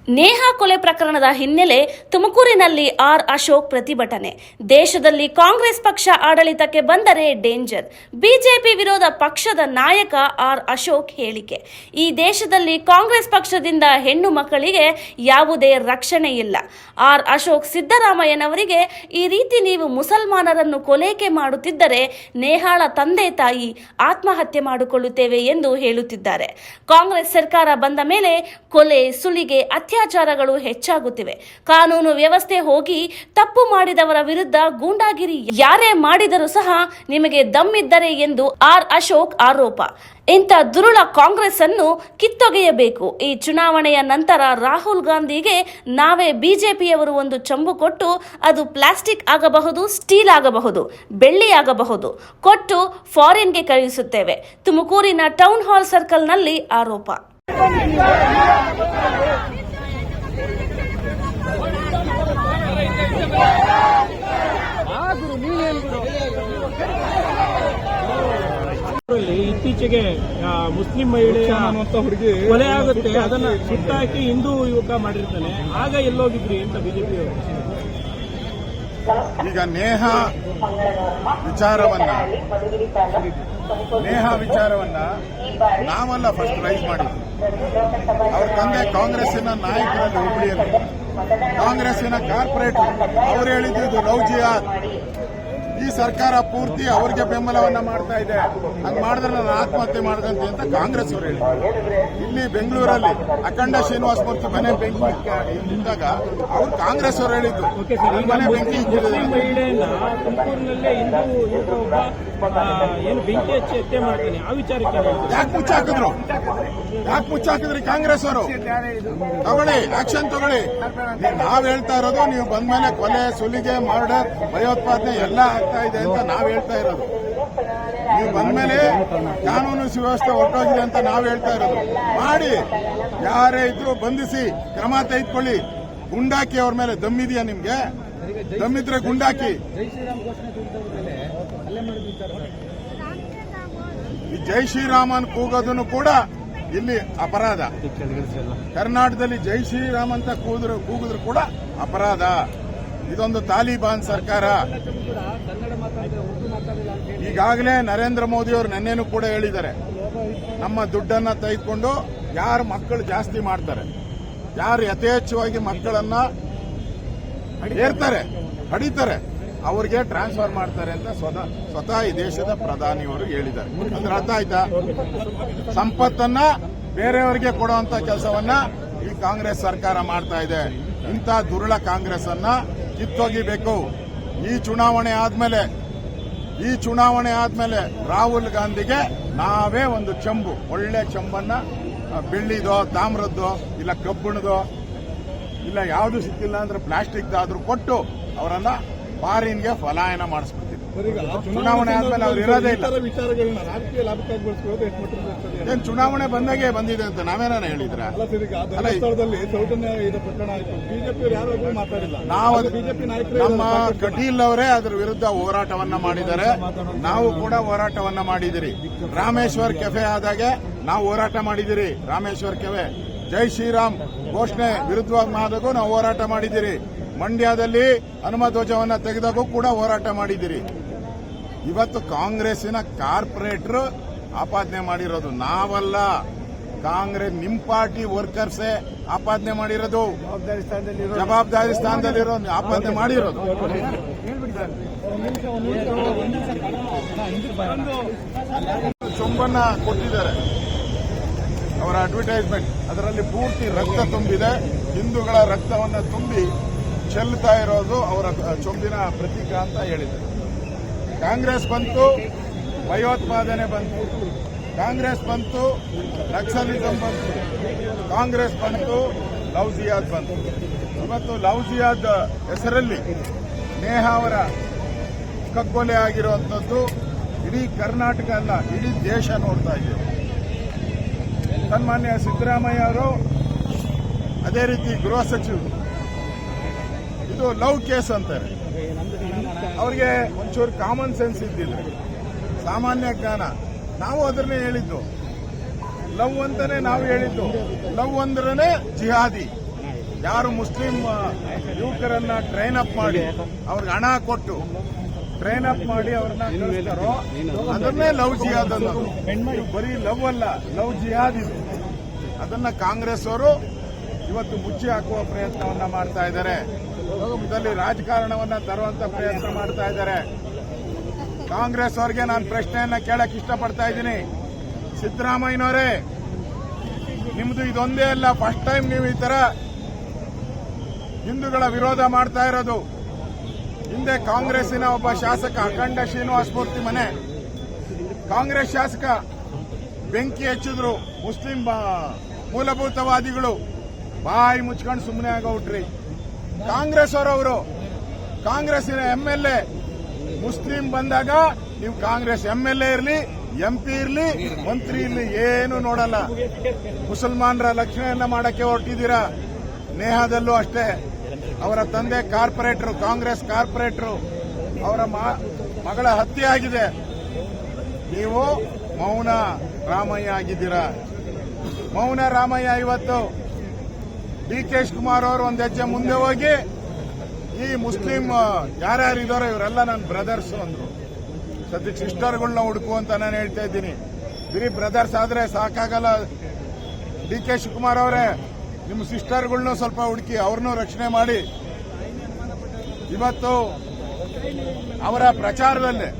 ನೇಹಾ ಕೊಲೆ ಪ್ರಕರಣದ ಹಿನ್ನೆಲೆ ತುಮಕೂರಿನಲ್ಲಿ ಆರ್ ಅಶೋಕ್ ಪ್ರತಿಭಟನೆ. ದೇಶದಲ್ಲಿ ಕಾಂಗ್ರೆಸ್ ಪಕ್ಷ ಆಡಳಿತಕ್ಕೆ ಬಂದರೆ ಡೇಂಜರ್. ಬಿಜೆಪಿ ವಿರೋಧ ಪಕ್ಷದ ನಾಯಕ ಆರ್ ಅಶೋಕ್ ಹೇಳಿಕೆ. ಈ ದೇಶದಲ್ಲಿ ಕಾಂಗ್ರೆಸ್ ಪಕ್ಷದಿಂದ ಹೆಣ್ಣು ಮಕ್ಕಳಿಗೆ ಯಾವುದೇ ರಕ್ಷಣೆ ಇಲ್ಲ. ಆರ್ ಅಶೋಕ್ ಸಿದ್ದರಾಮಯ್ಯನವರಿಗೆ ಈ ರೀತಿ ನೀವು ಮುಸಲ್ಮಾನರನ್ನು ಕೊಲೇಕೆ ಮಾಡುತ್ತಿದ್ದರೆ ನೇಹಾಳ ತಂದೆ ತಾಯಿ ಆತ್ಮಹತ್ಯೆ ಮಾಡಿಕೊಳ್ಳುತ್ತೇವೆ ಎಂದು ಹೇಳುತ್ತಿದ್ದಾರೆ. ಕಾಂಗ್ರೆಸ್ ಸರ್ಕಾರ ಬಂದ ಮೇಲೆ ಕೊಲೆ, ಸುಲಿಗೆ, ಅತ್ಯಾಚಾರಗಳು ಹೆಚ್ಚಾಗುತ್ತಿವೆ. ಕಾನೂನು ವ್ಯವಸ್ಥೆ ಹೋಗಿ ತಪ್ಪು ಮಾಡಿದವರ ವಿರುದ್ಧ ಗೂಂಡಾಗಿರಿ ಯಾರೇ ಮಾಡಿದರೂ ಸಹ ನಿಮಗೆ ದಮ್ಮಿದ್ದರೆ ಎಂದು ಆರ್ ಅಶೋಕ್ ಆರೋಪ. ಇಂಥ ದುರುಳ ಕಾಂಗ್ರೆಸ್ ಅನ್ನು ಕಿತ್ತೊಗೆಯಬೇಕು. ಈ ಚುನಾವಣೆಯ ನಂತರ ರಾಹುಲ್ ಗಾಂಧಿಗೆ ನಾವೇ ಬಿಜೆಪಿಯವರು ಒಂದು ಚಂಬು ಕೊಟ್ಟು, ಅದು ಪ್ಲಾಸ್ಟಿಕ್ ಆಗಬಹುದು, ಸ್ಟೀಲ್ ಆಗಬಹುದು, ಬೆಳ್ಳಿ ಆಗಬಹುದು, ಕೊಟ್ಟು ಫಾರಿನ್ಗೆ ಕಳುಹಿಸುತ್ತೇವೆ. ತುಮಕೂರಿನ ಟೌನ್ ಹಾಲ್ ಸರ್ಕಲ್ನಲ್ಲಿ ಆರೋಪ. ಇತ್ತೀಚೆಗೆ ಮುಸ್ಲಿಂ ಮಹಿಳೆಯ ಹುಡುಗಿ ಕೊಲೆ ಆಗುತ್ತೆ, ಅದನ್ನ ಸುಟ್ಟಾಕಿ ಹಿಂದೂ ಯುವಕ ಮಾಡಿರ್ತಾನೆ. ಆಗ ಎಲ್ಲೋಗಿದ್ರಿ ಅಂತ ಬಿಜೆಪಿ ಈಗ ನೇಹಾ ವಿಚಾರವನ್ನ ನಾವೆಲ್ಲ ಫಸ್ಟ್ ರೈಸ್ ಮಾಡಿದ್ವಿ. ಅವ್ರ ತಂದೆ ಕಾಂಗ್ರೆಸ್ಸಿನ ನಾಯಕರಲ್ಲಿ ಹುಬ್ಬಳ್ಳಿಯಲ್ಲಿ ಕಾಂಗ್ರೆಸ್ಸಿನ ಕಾರ್ಪೊರೇಟರ್ ಅವ್ರು ಹೇಳಿದ್ದು ಲವ್ ಜಿಹಾದ್. ಈ ಸರ್ಕಾರ ಪೂರ್ತಿ ಅವ್ರಿಗೆ ಬೆಂಬಲವನ್ನ ಮಾಡ್ತಾ ಇದೆ. ಹಂಗ್ ಮಾಡಿದ್ರೆ ನಾನು ಆತ್ಮಹತ್ಯೆ ಮಾಡಿದಂತೆ ಅಂತ ಕಾಂಗ್ರೆಸ್ ಅವರು ಹೇಳಿದ್ರು. ಇಲ್ಲಿ ಬೆಂಗಳೂರಲ್ಲಿ ಅಖಂಡ ಶ್ರೀನಿವಾಸ ಮೂರ್ತಿ ಮನೆ ಬೆಂಕಿ ಇದ್ದಾಗ ಅವ್ರು ಕಾಂಗ್ರೆಸ್ ಅವರು ಹೇಳಿದ್ದು ಮನೆ ಬೆಂಕಿ ಮಹಿಳೆಯನ್ನ ತುಮಕೂರಿನಲ್ಲೇ ಏನು ಬೆಂಕಿ ಹಚ್ಚಿ ಹತ್ಯೆ ಮಾಡ್ತೀನಿ ಆ ವಿಚಾರಕ್ಕೆ ಯಾಕೆ ಮುಚ್ಚಾಕಿದ್ರಿ ಕಾಂಗ್ರೆಸ್ ಅವರು? ತಗೊಳ್ಳಿ, ಆಕ್ಷನ್ ತಗೊಳ್ಳಿ. ನಾವ್ ಹೇಳ್ತಾ ಇರೋದು ನೀವು ಬಂದ್ಮೇಲೆ ಕೊಲೆ, ಸುಲಿಗೆ, ಮರ್ಡರ್, ಭಯೋತ್ಪಾದನೆ ಎಲ್ಲ ಆಗ್ತಾ ಇದೆ ಅಂತ ನಾವ್ ಹೇಳ್ತಾ ಇರೋದು. ನೀವು ಬಂದ್ಮೇಲೆ ಕಾನೂನು ಸುವ್ಯವಸ್ಥೆ ಹೊರಟೋಗಿದೆ ಅಂತ ನಾವ್ ಹೇಳ್ತಾ ಇರೋದು. ಮಾಡಿ, ಯಾರೇ ಇದ್ರು ಬಂಧಿಸಿ ಕ್ರಮ ತೆಗೆದುಕೊಳ್ಳಿ. ಗುಂಡಾಕಿ ಅವ್ರ ಮೇಲೆ ದಮ್ಮಿದೆಯಾ ನಿಮ್ಗೆ? ದಮ್ಮಿದ್ರೆ ಗುಂಡಾಕಿ. ಈ ಜೈ ಶ್ರೀರಾಮನ್ ಕೂಗೋದನ್ನು ಕೂಡ ಇಲ್ಲಿ ಅಪರಾಧ. ಕರ್ನಾಟಕದಲ್ಲಿ ಜೈ ಶ್ರೀರಾಮ್ ಅಂತ ಕೂಗಿದ್ರು ಕೂಡ ಅಪರಾಧ. ಇದೊಂದು ತಾಲಿಬಾನ್ ಸರ್ಕಾರ. ಈಗಾಗಲೇ ನರೇಂದ್ರ ಮೋದಿ ಅವರು ನೆನ್ನೆನೂ ಕೂಡ ಹೇಳಿದ್ದಾರೆ, ನಮ್ಮ ದುಡ್ಡನ್ನ ತೆಗೆದುಕೊಂಡು ಯಾರು ಮಕ್ಕಳು ಜಾಸ್ತಿ ಮಾಡ್ತಾರೆ, ಯಾರು ಯಥೇಚ್ಛವಾಗಿ ಮಕ್ಕಳನ್ನ ಏರ್ತಾರೆ, ಹಡಿತಾರೆ, ಅವ್ರಿಗೆ ಟ್ರಾನ್ಸ್ಫರ್ ಮಾಡ್ತಾರೆ ಅಂತ ಸ್ವತಃ ಈ ದೇಶದ ಪ್ರಧಾನಿಯವರು ಹೇಳಿದ್ದಾರೆ. ಅದ್ರ ಅರ್ಥ ಆಯ್ತಾ? ಸಂಪತ್ತನ್ನ ಬೇರೆಯವರಿಗೆ ಕೊಡುವಂತ ಕೆಲಸವನ್ನ ಈ ಕಾಂಗ್ರೆಸ್ ಸರ್ಕಾರ ಮಾಡ್ತಾ ಇದೆ. ಇಂಥ ದುರುಳ ಕಾಂಗ್ರೆಸ್ ಅನ್ನ ಕಿತ್ತೊಗಿಬೇಕು. ಈ ಚುನಾವಣೆ ಆದ್ಮೇಲೆ ರಾಹುಲ್ ಗಾಂಧಿಗೆ ನಾವೇ ಒಂದು ಚೆಂಬು, ಒಳ್ಳೆ ಚೆಂಬನ್ನ, ಬೆಳ್ಳಿದೋ, ತಾಮ್ರದ್ದೋ, ಇಲ್ಲ ಕಬ್ಬಿಣದೋ, ಇಲ್ಲ ಯಾವುದು ಸಿಕ್ಕಿಲ್ಲ ಅಂದ್ರೆ ಪ್ಲಾಸ್ಟಿಕ್ದಾದ್ರೂ ಕೊಟ್ಟು ಅವರನ್ನ ಫಾರಿನ್ಗೆ ಪಲಾಯನ ಮಾಡಿಸ್ಬಿಡ್ತೀವಿ. ಚುನಾವಣೆ ಆದ್ಮೇಲೆ ಅವ್ರು ಇರೋದೇ ಇಲ್ಲ. ಏನ್ ಚುನಾವಣೆ ಬಂದಾಗೆ ಬಂದಿದೆ ಅಂತ ನಾವೇನಾನ ಹೇಳಿದ್ರ? ನಾವು ನಮ್ಮ ಕಟೀಲ್ ಅವರೇ ಅದ್ರ ವಿರುದ್ಧ ಹೋರಾಟವನ್ನ ಮಾಡಿದ್ದಾರೆ. ನಾವು ಕೂಡ ಹೋರಾಟವನ್ನ ಮಾಡಿದಿರಿ. ರಾಮೇಶ್ವರ್ ಕೆಫೆ ಆದಾಗೆ ನಾವು ಹೋರಾಟ ಮಾಡಿದಿರಿ. ರಾಮೇಶ್ವರ್ ಕೆಫೆ ಜೈ ಶ್ರೀರಾಮ್ ಘೋಷಣೆ ವಿರುದ್ಧವಾಗೂ ನಾವು ಹೋರಾಟ ಮಾಡಿದಿರಿ. ಮಂಡ್ಯದಲ್ಲಿ ಹನುಮ ಧ್ವಜವನ್ನ ತೆಗೆದಾಗೂ ಕೂಡ ಹೋರಾಟ ಮಾಡಿದಿರಿ. ಇವತ್ತು ಕಾಂಗ್ರೆಸ್ಸಿನ ಕಾರ್ಪೊರೇಟರ್ ಆಪಾದನೆ ಮಾಡಿರೋದು ನಾವಲ್ಲ, ಕಾಂಗ್ರೆಸ್ ನಿಮ್ ಪಾರ್ಟಿ ವರ್ಕರ್ಸೇ ಆಪಾದನೆ ಮಾಡಿರೋದು, ಜವಾಬ್ದಾರಿ ಸ್ಥಾನದಲ್ಲಿರೋ ಆಪಾದನೆ ಮಾಡಿರೋದು. ಚೊಂಬನ್ನ ಕೊಟ್ಟಿದ್ದಾರೆ ಅವರ ಅಡ್ವರ್ಟೈಸ್ಮೆಂಟ್. ಅದರಲ್ಲಿ ಪೂರ್ತಿ ರಕ್ತ ತುಂಬಿದೆ. ಹಿಂದೂಗಳ ರಕ್ತವನ್ನ ತುಂಬಿ ಚೆಲ್ತಾ ಇರೋದು ಅವರ ಚೊಂಬಿನ ಪ್ರತೀಕ ಅಂತ ಹೇಳಿದ್ದಾರೆ. ಕಾಂಗ್ರೆಸ್ ಬಂತು, ಭಯೋತ್ಪಾದನೆ ಬಂತು. ಕಾಂಗ್ರೆಸ್ ಬಂತು, ನಕ್ಸಲಿಸಂ ಬಂತು. ಕಾಂಗ್ರೆಸ್ ಬಂತು, ಲವ್ ಜಿಹಾದ್ ಬಂತು. ಇವತ್ತು ಲವ್ ಜಿಹಾದ್ ಹೆಸರಲ್ಲಿ ನೇಹಾ ಅವರ ಕಗ್ಗೊಲೆ ಆಗಿರುವಂಥದ್ದು ಇಡೀ ಕರ್ನಾಟಕ ಅಲ್ಲ, ಇಡೀ ದೇಶ ನೋಡ್ತಾ ಇದೆ. ಸನ್ಮಾನ್ಯ ಸಿದ್ದರಾಮಯ್ಯ ಅವರು, ಅದೇ ರೀತಿ ಗೃಹ ಸಚಿವರು, ಇದು ಲವ್ ಕೇಸ್ ಅಂತಾರೆ. ಅವ್ರಿಗೆ ಒಂಚೂರು ಕಾಮನ್ ಸೆನ್ಸ್ ಇದ್ದಿಲ್ಲ, ಸಾಮಾನ್ಯ ಜ್ಞಾನ. ನಾವು ಅದನ್ನೇ ಹೇಳಿದ್ದು, ಲವ್ ಅಂತಾನೆ ನಾವು ಹೇಳಿದ್ದು. ಲವ್ ಅಂದ್ರೇನೆ ಜಿಹಾದಿ. ಯಾರು ಮುಸ್ಲಿಂ ಯುವಕರನ್ನ ಟ್ರೈನ್ ಅಪ್ ಮಾಡಿ ಅವ್ರಿಗೆ ಹಣ ಕೊಟ್ಟು ಟ್ರೈನ್ ಅಪ್ ಮಾಡಿ ಅವ್ರನ್ನ ಕಳಿಸ್ತಾರೋ ಅದನ್ನೇ ಲವ್ ಜಿಹಾದ್ ಅನ್ನೋದು. ಬರೀ ಲವ್ ಅಲ್ಲ, ಲವ್ ಜಿಹಾದ್ ಇದು. ಅದನ್ನ ಕಾಂಗ್ರೆಸ್ ಅವರು ಇವತ್ತು ಮುಚ್ಚಿ ಹಾಕುವ ಪ್ರಯತ್ನವನ್ನ ಮಾಡ್ತಾ ಇದ್ದಾರೆ. ಇದರಲ್ಲಿ ರಾಜಕಾರಣವನ್ನ ತರುವಂತ ಪ್ರಯತ್ನ ಮಾಡ್ತಾ ಇದ್ದಾರೆ. ಕಾಂಗ್ರೆಸ್ ಅವರಿಗೆ ನಾನು ಪ್ರಶ್ನೆಯನ್ನ ಕೇಳಕ್ ಇಷ್ಟಪಡ್ತಾ ಇದ್ದೀನಿ. ಸಿದ್ದರಾಮಯ್ಯನವರೇ, ನಿಮ್ದು ಇದೊಂದೇ ಅಲ್ಲ ಫಸ್ಟ್ ಟೈಮ್ ನೀವು ಈ ತರ ಹಿಂದೂಗಳ ವಿರೋಧ ಮಾಡ್ತಾ ಇರೋದು. ಹಿಂದೆ ಕಾಂಗ್ರೆಸ್ಸಿನ ಒಬ್ಬ ಶಾಸಕ ಅಖಂಡ ಶ್ರೀನಿವಾಸ ಮೂರ್ತಿ ಮನೆ ಕಾಂಗ್ರೆಸ್ ಶಾಸಕ ಬೆಂಕಿ ಹಚ್ಚಿದ್ರು. ಮುಸ್ಲಿಂ ಮೂಲಭೂತವಾದಿಗಳು ಬಾಯಿ ಮುಚ್ಕೊಂಡು ಸುಮ್ಮನೆ ಆಗೋಟ್ರಿ. ಕಾಂಗ್ರೆಸ್ ಅವರವರು ಕಾಂಗ್ರೆಸ್ಸಿನ ಎಂಎಲ್ಎ ಮುಸ್ಲಿಂ ಬಂದಾಗ ನೀವು ಕಾಂಗ್ರೆಸ್ ಎಂಎಲ್ಎ ಇರಲಿ, ಎಂಪಿ ಇರಲಿ, ಮಂತ್ರಿ ಇರಲಿ, ಏನು ನೋಡಲ್ಲ. ಮುಸಲ್ಮಾನರ ರಕ್ಷಣೆಯನ್ನ ಮಾಡಕ್ಕೆ ಹೊರಟಿದ್ದೀರಾ. ನೇಹಾದಲ್ಲೂ ಅಷ್ಟೇ. ಅವರ ತಂದೆ ಕಾರ್ಪೊರೇಟರ್, ಕಾಂಗ್ರೆಸ್ ಕಾರ್ಪೊರೇಟರ್, ಅವರ ಮಗಳ ಹತ್ಯೆ ಆಗಿದೆ. ನೀವು ಮೌನ ರಾಮಯ್ಯ ಆಗಿದ್ದೀರಾ. ಮೌನ ರಾಮಯ್ಯ ಇವತ್ತು ಡಿ.ಕೆ. ಶಿವಕುಮಾರ್ ಅವರು ಒಂದು ಹೆಜ್ಜೆ ಮುಂದೆ ಹೋಗಿ ಈ ಮುಸ್ಲಿಂ ಯಾರ್ಯಾರಿದ್ದಾರೋ ಇವರೆಲ್ಲ ನನ್ನ ಬ್ರದರ್ಸ್ ಅಂದ್ರು. ಸದ್ಯಕ್ಕೆ ಸಿಸ್ಟರ್ಗಳನ್ನ ಹುಡುಕು ಅಂತ ನಾನು ಹೇಳ್ತಾ ಇದ್ದೀನಿ. ಬರೀ ಬ್ರದರ್ಸ್ ಆದ್ರೆ ಸಾಕಾಗಲ್ಲ. ಡಿ.ಕೆ. ಶಿವಕುಮಾರ್ ಅವರೇ, ನಿಮ್ಮ ಸಿಸ್ಟರ್ಗಳನ್ನೂ ಸ್ವಲ್ಪ ಹುಡುಕಿ ಅವ್ರನ್ನೂ ರಕ್ಷಣೆ ಮಾಡಿ. ಇವತ್ತು ಅವರ ಪ್ರಚಾರದಲ್ಲೇ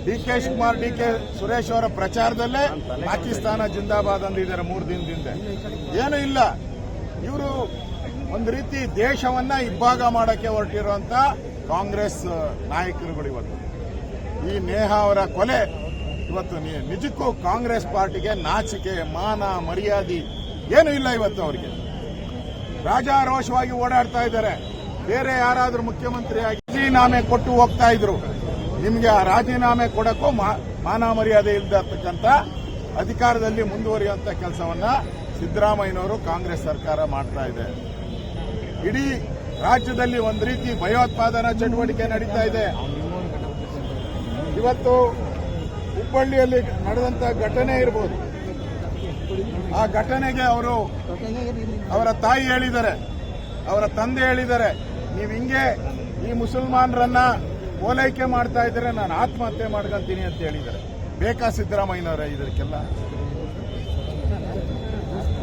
ಡಿ.ಕೆ. ಶಿವಕುಮಾರ್, ಡಿ.ಕೆ. ಸುರೇಶ್ ಅವರ ಪ್ರಚಾರದಲ್ಲೇ ಪಾಕಿಸ್ತಾನ ಜಿಂದಾಬಾದ್ ಅಂದಿದ್ದಾರೆ 3 ದಿನದಿಂದ. ಏನೂ ಇಲ್ಲ. ಇವರು ಒಂದು ರೀತಿ ದೇಶವನ್ನ ಇಬ್ಬಾಗ ಮಾಡಕ್ಕೆ ಹೊರಟಿರುವಂತ ಕಾಂಗ್ರೆಸ್ ನಾಯಕರುಗಳು. ಇವತ್ತು ಈ ನೇಹಾ ಅವರ ಕೊಲೆ ಇವತ್ತು ನಿಜಕ್ಕೂ ಕಾಂಗ್ರೆಸ್ ಪಾರ್ಟಿಗೆ ನಾಚಿಕೆ, ಮಾನ, ಮರ್ಯಾದೆ ಏನೂ ಇಲ್ಲ. ಇವತ್ತು ಅವರಿಗೆ ರಾಜಾರೋಷವಾಗಿ ಓಡಾಡ್ತಾ ಇದ್ದಾರೆ. ಬೇರೆ ಯಾರಾದ್ರೂ ಮುಖ್ಯಮಂತ್ರಿಯಾಗಿ ರಾಜೀನಾಮೆ ಕೊಟ್ಟು ಹೋಗ್ತಾ ಇದ್ರು. ನಿಮಗೆ ಆ ರಾಜೀನಾಮೆ ಕೊಡಕ್ಕೂ ಮಾನ ಮರ್ಯಾದೆ ಇಲ್ಲದಕ್ಕಂತ ಅಧಿಕಾರದಲ್ಲಿ ಮುಂದುವರಿಯುವಂತ ಕೆಲಸವನ್ನ ಸಿದ್ದರಾಮಯ್ಯನವರು ಕಾಂಗ್ರೆಸ್ ಸರ್ಕಾರ ಮಾಡ್ತಾ ಇದೆ. ಇಡೀ ರಾಜ್ಯದಲ್ಲಿ ಒಂದು ರೀತಿ ಭಯೋತ್ಪಾದನಾ ಚಟುವಟಿಕೆ ನಡೀತಾ ಇದೆ. ಇವತ್ತು ಹುಬ್ಬಳ್ಳಿಯಲ್ಲಿ ನಡೆದಂತ ಘಟನೆ ಇರಬಹುದು. ಆ ಘಟನೆಗೆ ಅವರ ತಾಯಿ ಹೇಳಿದ್ದಾರೆ, ಅವರ ತಂದೆ ಹೇಳಿದ್ದಾರೆ, ನೀವು ಹಿಂಗೆ ಈ ಮುಸಲ್ಮಾನರನ್ನ ಓಲೈಕೆ ಮಾಡ್ತಾ ಇದ್ರೆ ನಾನು ಆತ್ಮಹತ್ಯೆ ಮಾಡ್ಕೊಂತೀನಿ ಅಂತ ಹೇಳಿದ್ದಾರೆ. ಬೇಕಾ ಸಿದ್ದರಾಮಯ್ಯನವರ ಇದಕ್ಕೆಲ್ಲ?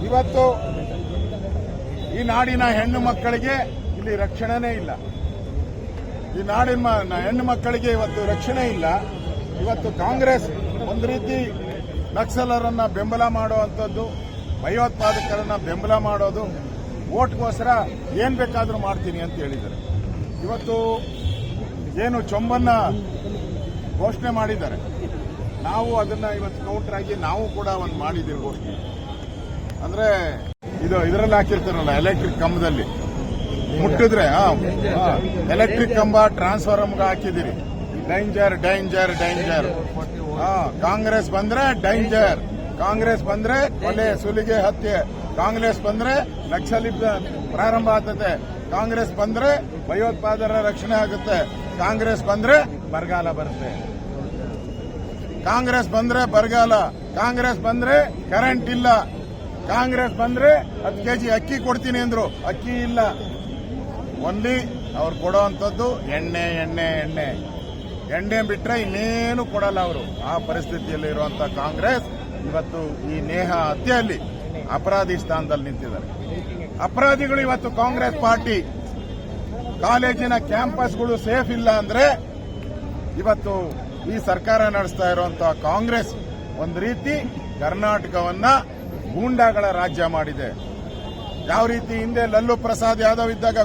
ಇವತ್ತು ಈ ನಾಡಿನ ಹೆಣ್ಣು ಮಕ್ಕಳಿಗೆ ಇಲ್ಲಿ ರಕ್ಷಣೆನೇ ಇಲ್ಲ. ಈ ನಾಡಿನ ಹೆಣ್ಣು ಮಕ್ಕಳಿಗೆ ಇವತ್ತು ರಕ್ಷಣೆ ಇಲ್ಲ. ಇವತ್ತು ಕಾಂಗ್ರೆಸ್ ಒಂದು ರೀತಿ ನಕ್ಸಲರನ್ನ ಬೆಂಬಲ ಮಾಡುವಂಥದ್ದು, ಭಯೋತ್ಪಾದಕರನ್ನ ಬೆಂಬಲ ಮಾಡೋದು, ವೋಟ್ಗೋಸ್ಕರ ಏನ್ ಬೇಕಾದ್ರೂ ಮಾಡ್ತೀನಿ ಅಂತ ಹೇಳಿದ್ದಾರೆ. ಇವತ್ತು ಏನು ಚೊಂಬನ್ನ ಘೋಷಣೆ ಮಾಡಿದ್ದಾರೆ, ನಾವು ಅದನ್ನ ಇವತ್ತು ಕೌಂಟರ್ ಆಗಿ ನಾವು ಕೂಡ ಒಂದು ಮಾಡಿದ್ದೀವಿ ಘೋಷಣೆ. ಅಂದ್ರೆ ಇದರಲ್ಲಿ ಹಾಕಿರ್ತಾರಲ್ಲ ಎಲೆಕ್ಟ್ರಿಕ್ ಕಂಬದಲ್ಲಿ ಮುಟ್ಟಿದ್ರೆ ಎಲೆಕ್ಟ್ರಿಕ್ ಕಂಬ ಟ್ರಾನ್ಸ್ಫಾರ್ಮರ್ಗೆ ಹಾಕಿದಿರಿ. Danger danger danger. ಕಾಂಗ್ರೆಸ್ ಬಂದ್ರೆ ಡೇಂಜರ್, ಕಾಂಗ್ರೆಸ್ ಬಂದ್ರೆ ಕೊಲೆ, ಸುಲಿಗೆ, ಹತ್ಯೆ, ಕಾಂಗ್ರೆಸ್ ಬಂದ್ರೆ ನಕ್ಸಲಿಸಂ ಪ್ರಾರಂಭ ಆಗ್ತದೆ, ಕಾಂಗ್ರೆಸ್ ಬಂದ್ರೆ ಭಯೋತ್ಪಾದಕರ ರಕ್ಷಣೆ ಆಗುತ್ತೆ, ಕಾಂಗ್ರೆಸ್ ಬಂದ್ರೆ ಬರಗಾಲ ಬರುತ್ತೆ, ಕಾಂಗ್ರೆಸ್ ಬಂದ್ರೆ ಬರಗಾಲ, ಕಾಂಗ್ರೆಸ್ ಬಂದ್ರೆ ಕರೆಂಟ್ ಇಲ್ಲ, ಕಾಂಗ್ರೆಸ್ ಬಂದ್ರೆ 10 ಕೆಜಿ ಅಕ್ಕಿ ಕೊಡ್ತೀನಿ ಅಂದ್ರು, ಅಕ್ಕಿ ಇಲ್ಲ. ಒನ್ಲಿ ಅವ್ರು ಕೊಡೋವಂಥದ್ದು ಎಣ್ಣೆ ಎಣ್ಣೆ ಎಣ್ಣೆ ಎಣ್ಣೆ ಬಿಟ್ರೆ ಇನ್ನೇನು ಕೊಡಲ್ಲ ಅವರು. ಆ ಪರಿಸ್ಥಿತಿಯಲ್ಲಿ ಇರುವಂತ ಕಾಂಗ್ರೆಸ್ ಇವತ್ತು ಈ ನೇಹಾ ಹತ್ಯೆಯಲ್ಲಿ ಅಪರಾಧಿ ಸ್ಥಾನದಲ್ಲಿ ನಿಂತಿದ್ದಾರೆ. ಅಪರಾಧಿಗಳು ಇವತ್ತು ಕಾಂಗ್ರೆಸ್ ಪಾರ್ಟಿ. ಕಾಲೇಜಿನ ಕ್ಯಾಂಪಸ್ಗಳು ಸೇಫ್ ಇಲ್ಲ ಅಂದ್ರೆ ಇವತ್ತು ಈ ಸರ್ಕಾರ ನಡೆಸ್ತಾ ಇರುವಂತಹ ಕಾಂಗ್ರೆಸ್ ಒಂದು ರೀತಿ ಕರ್ನಾಟಕವನ್ನ ಗೂಂಡಾಗಳ ರಾಜ್ಯ ಮಾಡಿದೆ. ಯಾವ ರೀತಿ ಹಿಂದೆ ಲಲ್ಲು ಪ್ರಸಾದ್ ಯಾದವ್ ಇದ್ದಾಗ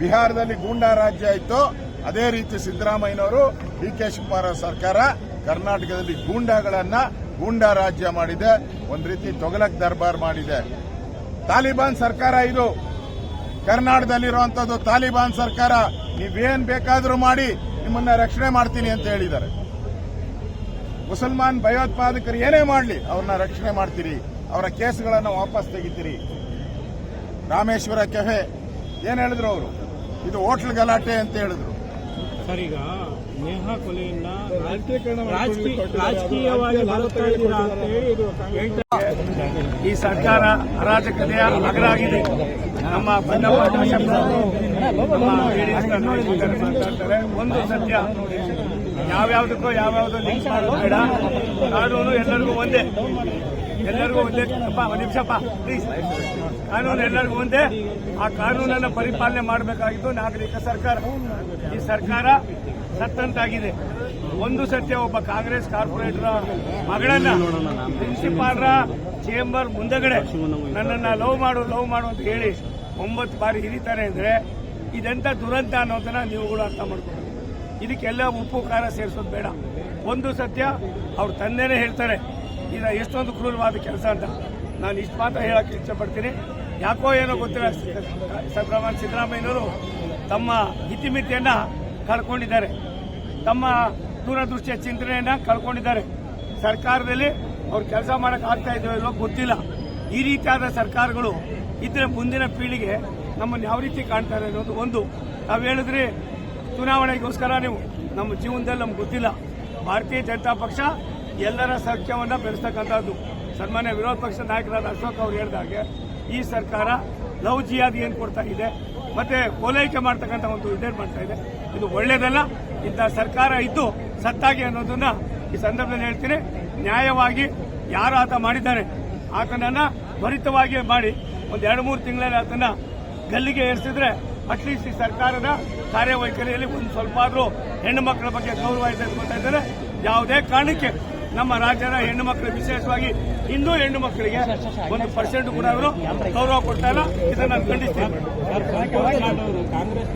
ಬಿಹಾರದಲ್ಲಿ ಗೂಂಡಾ ರಾಜ್ಯ ಇತ್ತು, ಅದೇ ರೀತಿ ಸಿದ್ದರಾಮಯ್ಯನವರು, ಡಿ.ಕೆ. ಶಿವಕುಮಾರ್ ಸರ್ಕಾರ ಕರ್ನಾಟಕದಲ್ಲಿ ಗೂಂಡಾ ರಾಜ್ಯ ಮಾಡಿದೆ. ಒಂದು ರೀತಿ ತೊಗಲಕ್ ದರ್ಬಾರ್ ಮಾಡಿದೆ. ತಾಲಿಬಾನ್ ಸರ್ಕಾರ ಇದು. ಕರ್ನಾಟಕದಲ್ಲಿರುವಂತದ್ದು ತಾಲಿಬಾನ್ ಸರ್ಕಾರ. ನೀವೇನ್ ಬೇಕಾದ್ರೂ ಮಾಡಿ, ನಿಮ್ಮನ್ನ ರಕ್ಷಣೆ ಮಾಡ್ತೀನಿ ಅಂತ ಹೇಳಿದ್ದಾರೆ. ಮುಸಲ್ಮಾನ್ ಭಯೋತ್ಪಾದಕರು ಏನೇ ಮಾಡಲಿ ಅವ್ರನ್ನ ರಕ್ಷಣೆ ಮಾಡ್ತೀರಿ, ಅವರ ಕೇಸ್ಗಳನ್ನು ವಾಪಸ್ ತೆಗಿತೀರಿ. ರಾಮೇಶ್ವರ ಕೆಫೆ ಏನ್ ಹೇಳಿದ್ರು ಅವರು? ಇದು ಹೋಟ್ಲ್ ಗಲಾಟೆ ಅಂತ ಹೇಳಿದ್ರು. ಸರ್, ಈಗ ನೇಹಾ ಕೊಲೆಯನ್ನ ರಾಜಕೀಯವಾಗಿ ಬಳಸ್ತಾ ಇದ್ದೀರಾ ಅಂತ ಹೇಳಿ ಇದು ಈ ಸರ್ಕಾರ ಅರಾಜಕತೆಯ ಅಗ್ರ ಆಗಿದೆ. ನಮ್ಮ ಬನ್ನಪ್ಪ ಕಾಶ್ಯಪರವರು ನಮ್ಮ ಮಾತಾಡ್ತಾರೆ. ಒಂದು ಸತ್ಯ, ಯಾವ್ಯಾವ್ದಕ್ಕೂ ಯಾವ್ಯಾವ್ದು ಲಿಂಕ್ ಮಾಡೋದು ಬೇಡ. ಕಾನೂನು ಎಲ್ಲರಿಗೂ ಒಂದೇ, ಎಲ್ಲರಿಗೂ ಒಂದೇ. ಒಂದು ನಿಮಿಷಪ್ಪ ಪ್ಲೀಸ್. ಕಾನೂನು ಎಲ್ಲರಿಗೂ ಒಂದೇ. ಆ ಕಾನೂನನ್ನು ಪರಿಪಾಲನೆ ಮಾಡಬೇಕಾಗಿತ್ತು ನಾಗರಿಕ ಸರ್ಕಾರ. ಈ ಸರ್ಕಾರ ಸತ್ತಂತಾಗಿದೆ. ಒಂದು ಸತ್ಯ, ಒಬ್ಬ ಕಾಂಗ್ರೆಸ್ ಕಾರ್ಪೊರೇಟರ್ ಮಗಳನ್ನ ಪ್ರಿನ್ಸಿಪಾಲ್ರ ಚೇಂಬರ್ ಮುಂದಗಡೆ ನನ್ನನ್ನ ಲವ್ ಮಾಡು ಅಂತ ಹೇಳಿ 9 ಬಾರಿ ಹಿರಿತಾರೆ ಅಂದ್ರೆ ಇದೆಂತ ದುರಂತ ಅನ್ನೋದನ್ನ ನೀವುಗಳು ಅರ್ಥ ಮಾಡ್ಕೊಂಡು ಇದಕ್ಕೆಲ್ಲ ಉಪ್ಪು ಖಾರ ಸೇರಿಸೋದು ಬೇಡ. ಒಂದು ಸತ್ಯ, ಅವ್ರ ತಂದೆನೇ ಹೇಳ್ತಾರೆ ಇದು ಎಷ್ಟೊಂದು ಕ್ರೂರವಾದ ಕೆಲಸ ಅಂತ. ನಾನು ಇಷ್ಟು ಮಾತ್ರ ಹೇಳಕ್ಕೆ ಇಷ್ಟಪಡ್ತೀನಿ. ಯಾಕೋ ಏನೋ ಗೊತ್ತಿಲ್ಲ, ಸಿದ್ದರಾಮಯ್ಯನವರು ತಮ್ಮ ಇತಿಮಿತಿಯನ್ನ ಕಳ್ಕೊಂಡಿದ್ದಾರೆ, ತಮ್ಮ ದೂರದೃಷ್ಟಿಯ ಚಿಂತನೆಯನ್ನ ಕಳ್ಕೊಂಡಿದ್ದಾರೆ. ಸರ್ಕಾರದಲ್ಲಿ ಅವ್ರು ಕೆಲಸ ಮಾಡಕ್ ಆಗ್ತಾ ಇದೆಯೋ ಇಲ್ಲೋ ಗೊತ್ತಿಲ್ಲ. ಈ ರೀತಿಯಾದ ಸರ್ಕಾರಗಳು ಇದ್ರೆ ಮುಂದಿನ ಪೀಳಿಗೆ ನಮ್ಮನ್ನು ಯಾವ ರೀತಿ ಕಾಣ್ತಾರೆ ಅನ್ನೋದು ಒಂದು. ನಾವು ಹೇಳಿದ್ರಿ ಚುನಾವಣೆಗೋಸ್ಕರ ನೀವು ನಮ್ಮ ಜೀವನದಲ್ಲಿ ನಮ್ಗೆ ಗೊತ್ತಿಲ್ಲ. ಭಾರತೀಯ ಜನತಾ ಪಕ್ಷ ಎಲ್ಲರ ಸಖ್ಯವನ್ನ ಬೆಳೆಸ್ತಕ್ಕಂಥದ್ದು. ಸನ್ಮಾನ್ಯ ವಿರೋಧ ಪಕ್ಷದ ನಾಯಕರಾದ ಅಶೋಕ್ ಅವರು ಹೇಳಿದಾಗೆ ಈ ಸರ್ಕಾರ ಲವ್ ಜಿಯಾದ್ ಏನ್ ಕೊಡ್ತಾ ಇದೆ, ಮತ್ತೆ ಓಲೈಕೆ ಮಾಡ್ತಕ್ಕಂಥ ಒಂದು ಇದೇನ್ ಮಾಡ್ತಾ ಇದೆ, ಇದು ಒಳ್ಳೇದಲ್ಲ. ಇಂಥ ಸರ್ಕಾರ ಇದ್ದು ಸತ್ತಾಗಿ ಅನ್ನೋದನ್ನ ಈ ಸಂದರ್ಭದಲ್ಲಿ ಹೇಳ್ತೀನಿ. ನ್ಯಾಯವಾಗಿ ಯಾರು ಆತ ಮಾಡಿದ್ದಾನೆ ಆತನನ್ನ ತ್ವರಿತವಾಗಿ ಮಾಡಿ ಒಂದು 2-3 ತಿಂಗಳಲ್ಲಿ ಆತನ ಗಲ್ಲಿಗೆ ಏರಿಸಿದ್ರೆ ಅಟ್ಲೀಸ್ಟ್ ಈ ಸರ್ಕಾರದ ಕಾರ್ಯವೈಖರಿಯಲ್ಲಿ ಒಂದು ಸ್ವಲ್ಪ ಆದ್ರೂ ಹೆಣ್ಣು ಮಕ್ಕಳ ಬಗ್ಗೆ ಗೌರವ ಇದೆ ಅಂತ ಇದ್ದಾರೆ. ಯಾವುದೇ ಕಾರಣಕ್ಕೆ ನಮ್ಮ ರಾಜ್ಯದ ಹೆಣ್ಣು ಮಕ್ಕಳು, ವಿಶೇಷವಾಗಿ ಹಿಂದೂ ಹೆಣ್ಣು ಮಕ್ಕಳಿಗೆ 1% ಕೂಡ ಅವರು ಗೌರವ ಕೊಡ್ತಾ ಇಲ್ಲ. ಇದನ್ನು ನಾನು ಖಂಡಿಸ್ತೀನಿ. ಕಾಂಗ್ರೆಸ್